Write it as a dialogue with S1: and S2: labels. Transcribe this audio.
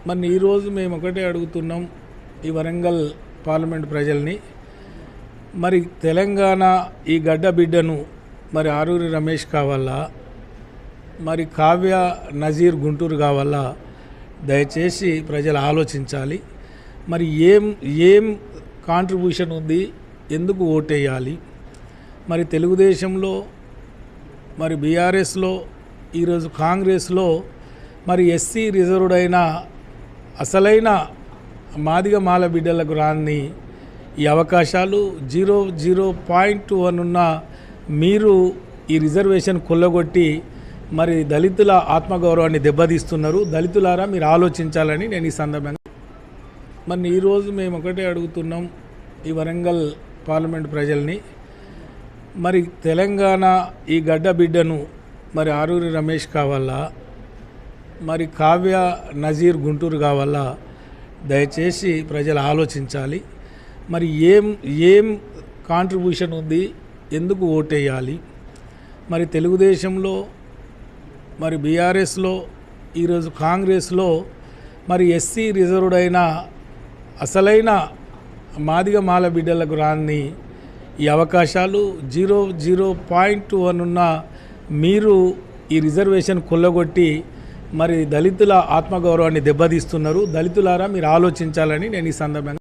S1: మరి ఈరోజు మేము ఒకటే అడుగుతున్నాం ఈ వరంగల్ పార్లమెంట్ ప్రజల్ని. మరి తెలంగాణ ఈ గడ్డ బిడ్డను మరి ఆరూరి రమేష్ కావాలా, మరి కావ్య నజీర్ గుంటూరు కావాలా, దయచేసి ప్రజలు ఆలోచించాలి. మరి ఏం కాంట్రిబ్యూషన్ ఉంది, ఎందుకు ఓటేయాలి? మరి తెలుగుదేశంలో, మరి బీఆర్ఎస్లో, ఈరోజు కాంగ్రెస్లో మరి ఎస్సీ రిజర్వ్డ్ అయిన అసలైన మాదిగ మాల బిడ్డలకు రాని ఈ అవకాశాలు 0.1 ఉన్న మీరు ఈ రిజర్వేషన్ కొల్లగొట్టి మరి దళితుల ఆత్మగౌరవాన్ని దెబ్బతీస్తున్నారు. దళితులారా మీరు ఆలోచించాలని నేను ఈ సందర్భంగా మరి ఈరోజు మేము ఒకటే అడుగుతున్నాం ఈ వరంగల్ పార్లమెంట్ ప్రజల్ని. మరి తెలంగాణ ఈ గడ్డ బిడ్డను మరి ఆరూరి రమేష్ కావాలా, మరి కావ్య నజీర్ గుంటూరు కావాలా, దయచేసి ప్రజలు ఆలోచించాలి. మరి ఏం కాంట్రిబ్యూషన్ ఉంది, ఎందుకు ఓటేయాలి? మరి తెలుగుదేశంలో, మరి బీఆర్ఎస్లో, ఈరోజు కాంగ్రెస్లో మరి ఎస్సీ రిజర్వ్డ్ అయిన అసలైన మాదిగ మాల బిడ్డలకు రాని ఈ అవకాశాలు 0.1 ఉన్న మీరు ఈ రిజర్వేషన్ కొల్లగొట్టి మరి దళితుల ఆత్మగౌరవాన్ని దెబ్బతీస్తున్నారు. దళితులారా మీరు ఆలోచించాలని నేను ఈ సందర్భంగా